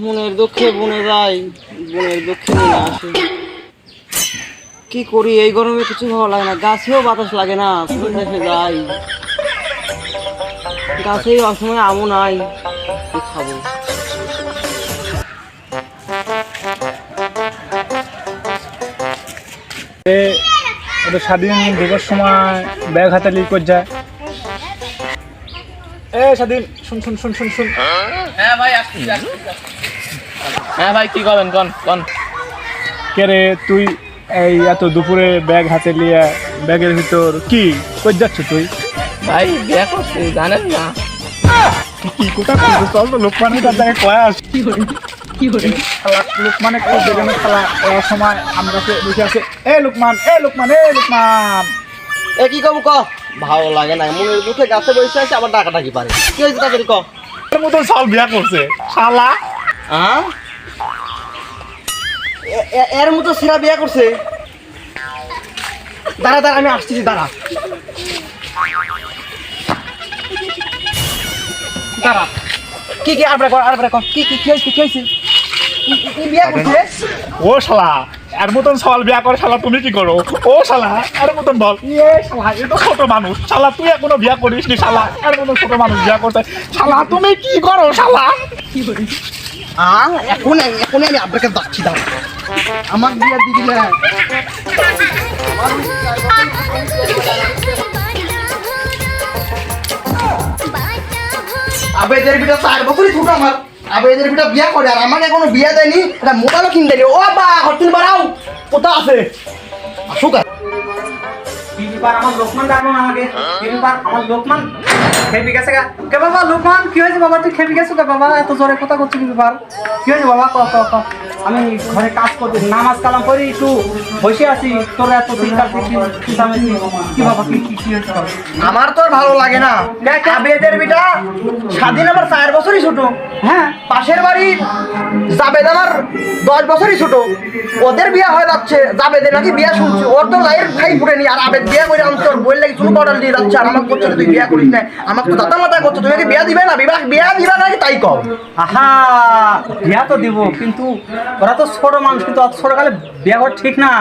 মনের দুঃখে বনে যাই, বনের দুঃখে নিয়ে আসি। কি করি, এই গরমে কিছু ভালো লাগে না, গাছেও বাতাস লাগে না, দেখে যাই। গাছেই অসময়ে আমও নাই, কি খাবো? ওদের স্বাধীন ঢোকার সময় ব্যাগ হাতে লিক করে যায়। স্বাধীন শুন শুন শুন শুন শুন। হ্যাঁ ভাই আসছি। হ্যাঁ ভাই কি করবেন কোন কোন? কে রে তুই এই এত দুপুরে ব্যাগ হাতে নিয়ে ব্যাগের ভিতর কি কই যাচ্ছ তুই? ভাই বিয়ে করছি জানেন না? কি কোথা করছিস? চল তো লোকমানের কাছে কয়া আস। কি করে লোকমানে কই দেখানো খেলা ওর সময় আমার কাছে বসে আছে। লোকমান লোকমান লোকমান। কি কম ক, ভালো লাগে না, মনের দুঃখে গাছে বসে আছে, আবার ডাকাটাকি পারে। কি হয়েছে তাদের ক? এর মতন সাল বিয়া করছে শালা। এর মতো সিরা বিয়া করছে। দাঁড়া দাঁড়া, আমি আসতেছি, দাঁড়া দাঁড়া। কি কি আরবার কর, কি কি হয়েছে, কি হয়েছে? বিয়া করছে ও শালা, এর মতন সওয়াল বিয়া করে শালা তুমি কি করো? ও শালা এর মতন বল। শালা এ তো ছোট মানুষ, শালা তুই এখনো বিয়া করিস নি, শালা এর মতন ছোট মানুষ বিয়া করতে শালা তুমি কি করো শালা? কি করি? এখন আমি আপনাকে যাচ্ছি, দাঁড়া। আমার বিয়া দিয়ে দিলে আবেদের বিটা 4 বছরই ছোট আমার। আবেদের বিটা বিয়া করে আর আমাকে এখনো বিয়া দেয়নি, এটা মোবাইলও কিনে দেয়নি। ও বা হরতিন বাড়াও, কোথা আছে? আসুক। কি ব্যাপার? আমার লোকমান ডাকলো না আমাকে। কি ব্যাপার? আমার লোকমান খেপে গেছে গা। কে বাবা লোকমান, কি হয়েছে বাবা? তুই খেপে গেছো কে বাবা? এত জোরে কথা করছিস, কি ব্যাপার? কি হয়েছে বাবা? ক আমি ঘরে কাজ করতেছি, নামাজ কালাম করি, একটু বসে আছি, তোর এত চিন্তা কি বাবা? কি হয়েছে? আমার তো আর ভালো লাগে না। আবেদের বিটা স্বাধীন আমার 4 বছরই ছোট। হ্যাঁ, পাশের বাড়ি জাবেদ আমার 10 বছরই ছোট। ওদের বিয়া হয়ে যাচ্ছে, জাবেদের নাকি বিয়া শুনছি, ওর তো লাইয়ের ভাই ফুটেনি, আর আবেদ বিয়া করে আমি তোর বই লাগি চুল কটাল দিয়ে যাচ্ছে, আর আমাকে করছে তুই বিয়া করিস না, আমাকে তো দাদা মাথা করছে, তুমি কি বিয়া দিবে না? বিয়া দিবা নাকি তাই কও। আহা, বিয়া তো দিব, কিন্তু ওরা তো ছোট মানুষ, কিন্তু অত ছোট কালে বিয়া করা ঠিক না,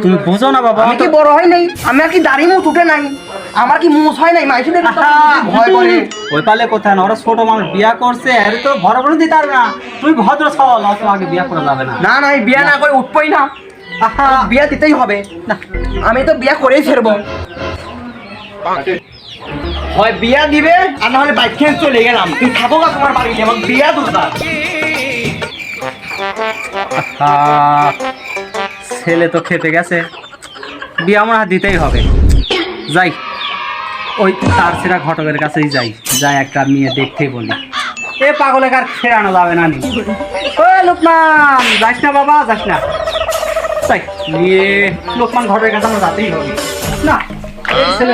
তুমি বুঝো না বাবা। আমি কি বড় হয় নাই? আমি আর কি দাড়ি মুখ উঠে নাই? আমার কি মুছ হয় নাই? মাইসুদের ভয় করে ওই পালে কোথায় না, ওরা ছোট মানুষ বিয়া করছে, আরে তো ঘরে বলে দিতে পারবে না। তুই ভদ্র সওয়াল, অত আগে বিয়া করা যাবে না। না এই বিয়া না করে উঠবই না। বিয়া দিতেই হবে না, আমি তো বিয়া করেই ফেরবো। হয় বিয়া দিবে আর না হলে বাইক খেয়ে চলে গেলাম। তুই থাকো না তোমার বাড়ি, আমার বিয়া দরকার। ছেলে তো খেতে গেছে, বিয়া আমার হাত দিতেই হবে। যাই, ওই তার সেরা ঘটকের কাছেই যাই একটা মেয়ে দেখতেই বলি। এ পাগলে কার ফেরানো যাবে না নি। ও লোকমান, যাস না বাবা, যাস না। তাই নিয়ে লোকমান ঘটকের কাছে আমার যাতেই হবে না। এই ছেলে